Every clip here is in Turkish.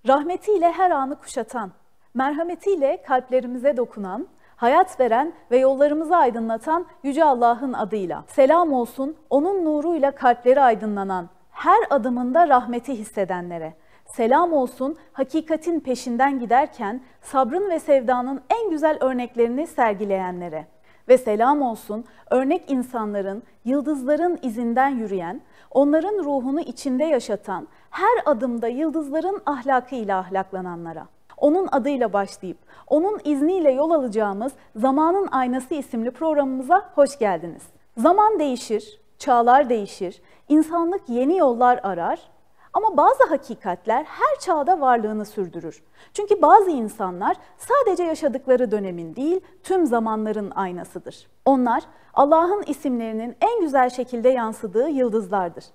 Rahmetiyle her anı kuşatan, merhametiyle kalplerimize dokunan, hayat veren ve yollarımızı aydınlatan Yüce Allah'ın adıyla. Selam olsun onun nuruyla kalpleri aydınlanan, her adımında rahmeti hissedenlere. Selam olsun hakikatin peşinden giderken sabrın ve sevdanın en güzel örneklerini sergileyenlere. Ve selam olsun örnek insanların, yıldızların izinden yürüyen, onların ruhunu içinde yaşatan, her adımda yıldızların ahlakıyla ahlaklananlara. Onun adıyla başlayıp, onun izniyle yol alacağımız Zamanın Aynası isimli programımıza hoş geldiniz. Zaman değişir, çağlar değişir, insanlık yeni yollar arar ama bazı hakikatler her çağda varlığını sürdürür. Çünkü bazı insanlar sadece yaşadıkları dönemin değil, tüm zamanların aynasıdır. Onlar Allah'ın isimlerinin en güzel şekilde yansıdığı yıldızlardır.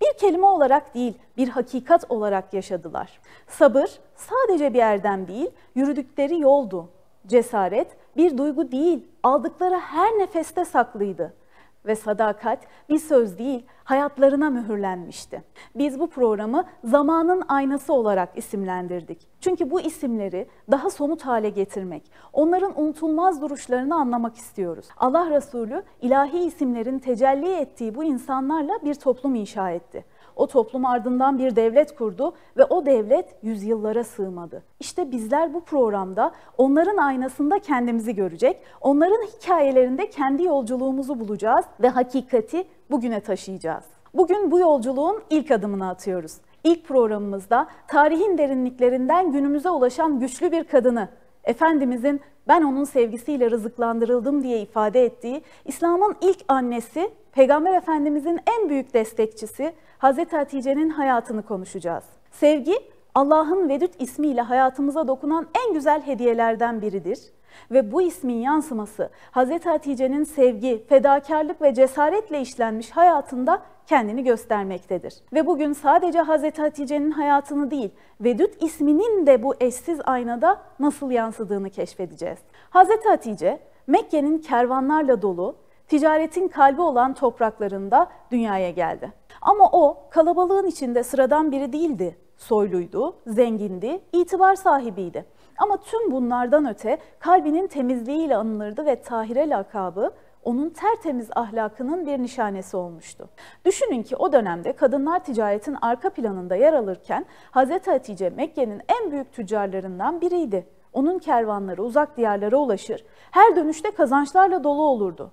Bir kelime olarak değil, bir hakikat olarak yaşadılar. Sabır sadece bir erdem değil, yürüdükleri yoldu. Cesaret bir duygu değil, aldıkları her nefeste saklıydı. Ve sadakat bir söz değil, hayatlarına mühürlenmişti. Biz bu programı Zamanın Aynası olarak isimlendirdik. Çünkü bu isimleri daha somut hale getirmek, onların unutulmaz duruşlarını anlamak istiyoruz. Allah Resulü ilahi isimlerin tecelli ettiği bu insanlarla bir toplum inşa etti. O toplum ardından bir devlet kurdu ve o devlet yüzyıllara sığmadı. İşte bizler bu programda onların aynasında kendimizi görecek, onların hikayelerinde kendi yolculuğumuzu bulacağız ve hakikati bugüne taşıyacağız. Bugün bu yolculuğun ilk adımını atıyoruz. İlk programımızda tarihin derinliklerinden günümüze ulaşan güçlü bir kadını, Efendimizin "ben onun sevgisiyle rızıklandırıldım" diye ifade ettiği, İslam'ın ilk annesi, Peygamber Efendimizin en büyük destekçisi Hazreti Hatice'nin hayatını konuşacağız. Sevgi, Allah'ın Vedüt ismiyle hayatımıza dokunan en güzel hediyelerden biridir. Ve bu ismin yansıması Hazreti Hatice'nin sevgi, fedakarlık ve cesaretle işlenmiş hayatında kendini göstermektedir. Ve bugün sadece Hazreti Hatice'nin hayatını değil, Vedüt isminin de bu eşsiz aynada nasıl yansıdığını keşfedeceğiz. Hazreti Hatice, Mekke'nin kervanlarla dolu, ticaretin kalbi olan topraklarında dünyaya geldi. Ama o kalabalığın içinde sıradan biri değildi. Soyluydu, zengindi, itibar sahibiydi. Ama tüm bunlardan öte kalbinin temizliğiyle anılırdı ve Tahire lakabı onun tertemiz ahlakının bir nişanesi olmuştu. Düşünün ki o dönemde kadınlar ticaretin arka planında yer alırken Hazreti Hatice Mekke'nin en büyük tüccarlarından biriydi. Onun kervanları uzak diyarlara ulaşır, her dönüşte kazançlarla dolu olurdu.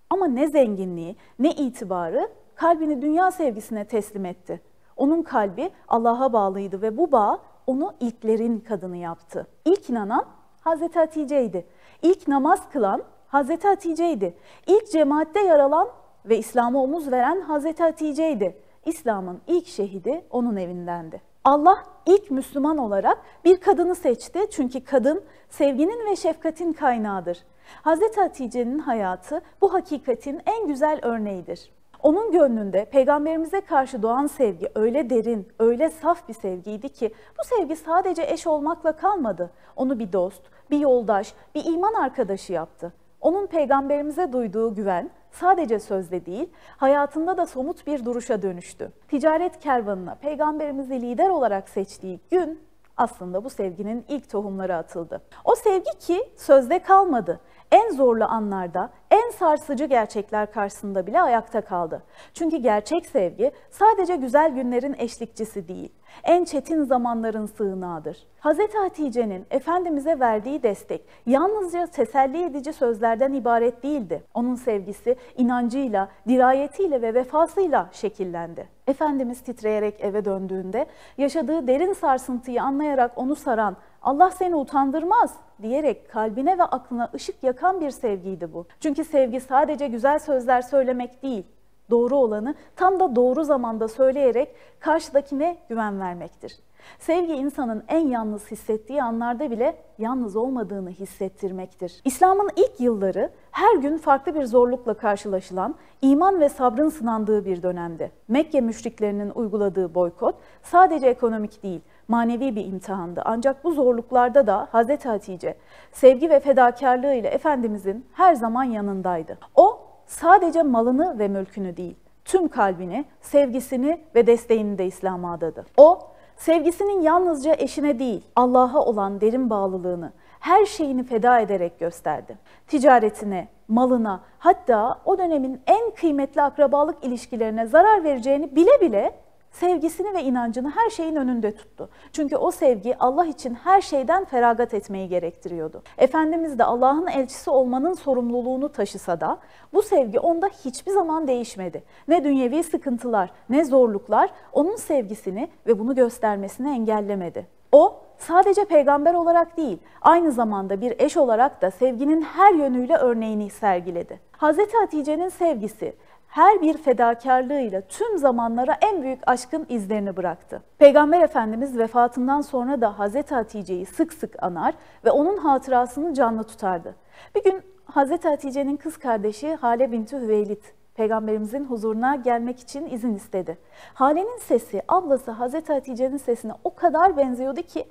Ama ne zenginliği, ne itibarı kalbini dünya sevgisine teslim etti. Onun kalbi Allah'a bağlıydı ve bu bağ onu ilklerin kadını yaptı. İlk inanan Hazreti Hatice'ydi. İlk namaz kılan Hazreti Hatice'ydi. İlk cemaatte yer alan ve İslam'a omuz veren Hazreti Hatice'ydi. İslam'ın ilk şehidi onun evindendi. Allah ilk Müslüman olarak bir kadını seçti çünkü kadın sevginin ve şefkatin kaynağıdır. Hazreti Hatice'nin hayatı bu hakikatin en güzel örneğidir. Onun gönlünde Peygamberimize karşı doğan sevgi öyle derin, öyle saf bir sevgiydi ki bu sevgi sadece eş olmakla kalmadı. Onu bir dost, bir yoldaş, bir iman arkadaşı yaptı. Onun Peygamberimize duyduğu güven sadece sözde değil, hayatında da somut bir duruşa dönüştü. Ticaret kervanına Peygamberimizi lider olarak seçtiği gün aslında bu sevginin ilk tohumları atıldı. O sevgi ki sözde kalmadı. En zorlu anlarda, en sarsıcı gerçekler karşısında bile ayakta kaldı. Çünkü gerçek sevgi sadece güzel günlerin eşlikçisi değil, en çetin zamanların sığınağıdır. Hazreti Hatice'nin Efendimiz'e verdiği destek yalnızca teselli edici sözlerden ibaret değildi. Onun sevgisi inancıyla, dirayetiyle ve vefasıyla şekillendi. Efendimiz titreyerek eve döndüğünde yaşadığı derin sarsıntıyı anlayarak onu saran, "Allah seni utandırmaz" diyerek kalbine ve aklına ışık yakan bir sevgiydi bu. Çünkü sevgi sadece güzel sözler söylemek değil, doğru olanı tam da doğru zamanda söyleyerek karşıdakine güven vermektir. Sevgi insanın en yalnız hissettiği anlarda bile yalnız olmadığını hissettirmektir. İslam'ın ilk yılları her gün farklı bir zorlukla karşılaşılan, iman ve sabrın sınandığı bir dönemdi. Mekke müşriklerinin uyguladığı boykot sadece ekonomik değil, manevi bir imtihandı. Ancak bu zorluklarda da Hazreti Hatice sevgi ve fedakarlığı ile Efendimizin her zaman yanındaydı. O sadece malını ve mülkünü değil, tüm kalbini, sevgisini ve desteğini de İslam'a adadı. O sevgisinin yalnızca eşine değil, Allah'a olan derin bağlılığını, her şeyini feda ederek gösterdi. Ticaretine, malına, hatta o dönemin en kıymetli akrabalık ilişkilerine zarar vereceğini bile bile sevgisini ve inancını her şeyin önünde tuttu. Çünkü o sevgi Allah için her şeyden feragat etmeyi gerektiriyordu. Efendimiz de Allah'ın elçisi olmanın sorumluluğunu taşısa da bu sevgi onda hiçbir zaman değişmedi. Ne dünyevi sıkıntılar, ne zorluklar onun sevgisini ve bunu göstermesini engellemedi. O sadece peygamber olarak değil, aynı zamanda bir eş olarak da sevginin her yönüyle örneğini sergiledi. Hazreti Hatice'nin sevgisi her bir fedakarlığıyla tüm zamanlara en büyük aşkın izlerini bıraktı. Peygamber Efendimiz vefatından sonra da Hazreti Hatice'yi sık sık anar ve onun hatırasını canlı tutardı. Bir gün Hazreti Hatice'nin kız kardeşi Hale binti Hüveylid, Peygamberimizin huzuruna gelmek için izin istedi. Hale'nin sesi ablası Hazreti Hatice'nin sesine o kadar benziyordu ki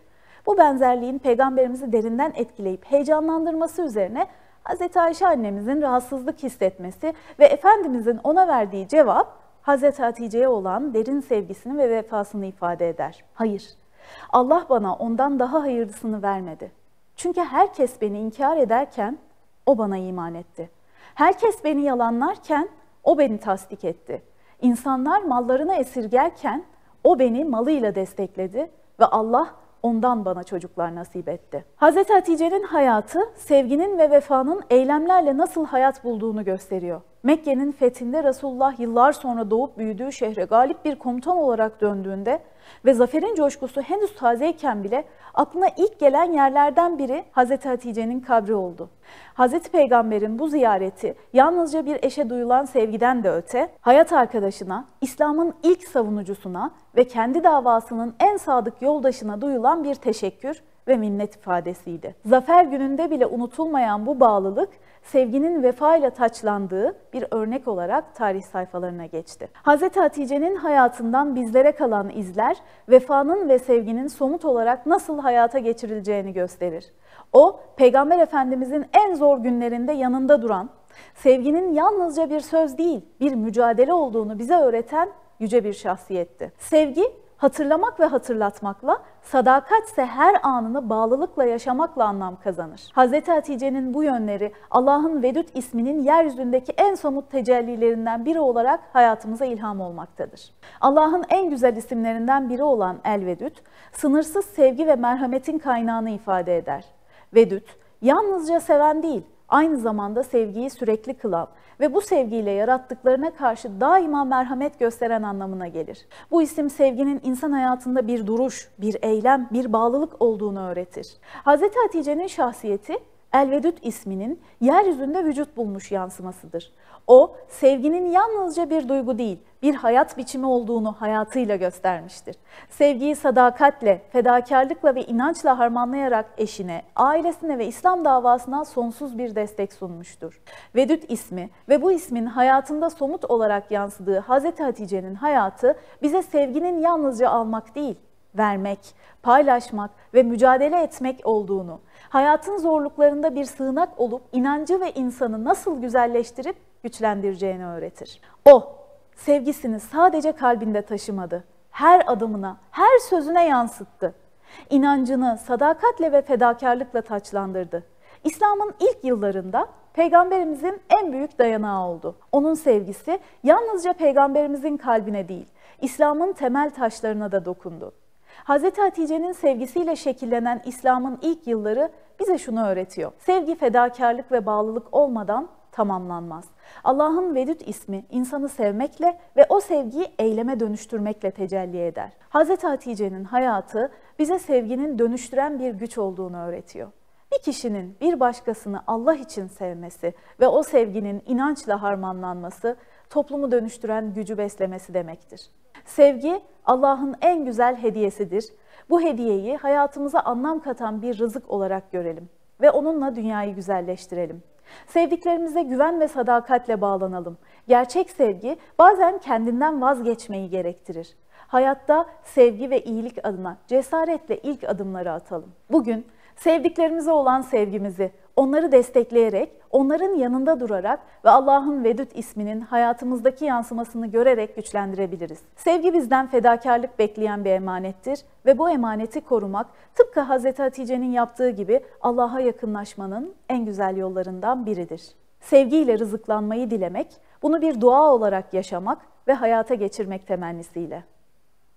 bu benzerliğin Peygamberimizi derinden etkileyip heyecanlandırması üzerine Hazreti Ayşe annemizin rahatsızlık hissetmesi ve Efendimizin ona verdiği cevap Hazreti Hatice'ye olan derin sevgisini ve vefasını ifade eder. Hayır, Allah bana ondan daha hayırlısını vermedi. Çünkü herkes beni inkar ederken o bana iman etti. Herkes beni yalanlarken o beni tasdik etti. İnsanlar mallarını esirgerken o beni malıyla destekledi ve Allah ondan bana çocuklar nasip etti. Hazreti Hatice'nin hayatı, sevginin ve vefanın eylemlerle nasıl hayat bulduğunu gösteriyor. Mekke'nin fethinde Resulullah yıllar sonra doğup büyüdüğü şehre galip bir komutan olarak döndüğünde ve zaferin coşkusu henüz tazeyken bile aklına ilk gelen yerlerden biri Hazreti Hatice'nin kabri oldu. Hazreti Peygamber'in bu ziyareti yalnızca bir eşe duyulan sevgiden de öte, hayat arkadaşına, İslam'ın ilk savunucusuna ve kendi davasının en sadık yoldaşına duyulan bir teşekkür ve minnet ifadesiydi. Zafer gününde bile unutulmayan bu bağlılık, sevginin vefayla taçlandığı bir örnek olarak tarih sayfalarına geçti. Hazreti Hatice'nin hayatından bizlere kalan izler, vefanın ve sevginin somut olarak nasıl hayata geçirileceğini gösterir. O, Peygamber Efendimizin en zor günlerinde yanında duran, sevginin yalnızca bir söz değil, bir mücadele olduğunu bize öğreten yüce bir şahsiyetti. Sevgi, hatırlamak ve hatırlatmakla, sadakatse her anını bağlılıkla yaşamakla anlam kazanır. Hazreti Hatice'nin bu yönleri Allah'ın Vedud isminin yeryüzündeki en somut tecellilerinden biri olarak hayatımıza ilham olmaktadır. Allah'ın en güzel isimlerinden biri olan El-Vedud, sınırsız sevgi ve merhametin kaynağını ifade eder. Vedud, yalnızca seven değil, aynı zamanda sevgiyi sürekli kılan ve bu sevgiyle yarattıklarına karşı daima merhamet gösteren anlamına gelir. Bu isim sevginin insan hayatında bir duruş, bir eylem, bir bağlılık olduğunu öğretir. Hazreti Hatice'nin şahsiyeti El-Vedud isminin yeryüzünde vücut bulmuş yansımasıdır. O, sevginin yalnızca bir duygu değil, bir hayat biçimi olduğunu hayatıyla göstermiştir. Sevgiyi sadakatle, fedakarlıkla ve inançla harmanlayarak eşine, ailesine ve İslam davasına sonsuz bir destek sunmuştur. Vedud ismi ve bu ismin hayatında somut olarak yansıdığı Hazreti Hatice'nin hayatı bize sevginin yalnızca almak değil, vermek, paylaşmak ve mücadele etmek olduğunu, hayatın zorluklarında bir sığınak olup inancı ve insanı nasıl güzelleştirip güçlendireceğini öğretir. O, sevgisini sadece kalbinde taşımadı, her adımına, her sözüne yansıttı. İnancını sadakatle ve fedakarlıkla taçlandırdı. İslam'ın ilk yıllarında Peygamberimizin en büyük dayanağı oldu. Onun sevgisi yalnızca Peygamberimizin kalbine değil, İslam'ın temel taşlarına da dokundu. Hazreti Hatice'nin sevgisiyle şekillenen İslam'ın ilk yılları bize şunu öğretiyor. Sevgi, fedakarlık ve bağlılık olmadan tamamlanmaz. Allah'ın Vedud ismi insanı sevmekle ve o sevgiyi eyleme dönüştürmekle tecelli eder. Hazreti Hatice'nin hayatı bize sevginin dönüştüren bir güç olduğunu öğretiyor. Bir kişinin bir başkasını Allah için sevmesi ve o sevginin inançla harmanlanması, toplumu dönüştüren gücü beslemesi demektir. Sevgi, Allah'ın en güzel hediyesidir. Bu hediyeyi hayatımıza anlam katan bir rızık olarak görelim ve onunla dünyayı güzelleştirelim. Sevdiklerimize güven ve sadakatle bağlanalım. Gerçek sevgi bazen kendinden vazgeçmeyi gerektirir. Hayatta sevgi ve iyilik adına cesaretle ilk adımları atalım. Bugün Sevdiklerimize olan sevgimizi, onları destekleyerek, onların yanında durarak ve Allah'ın Vedud isminin hayatımızdaki yansımasını görerek güçlendirebiliriz. Sevgi bizden fedakarlık bekleyen bir emanettir ve bu emaneti korumak tıpkı Hz. Hatice'nin yaptığı gibi Allah'a yakınlaşmanın en güzel yollarından biridir. Sevgiyle rızıklanmayı dilemek, bunu bir dua olarak yaşamak ve hayata geçirmek temennisiyle.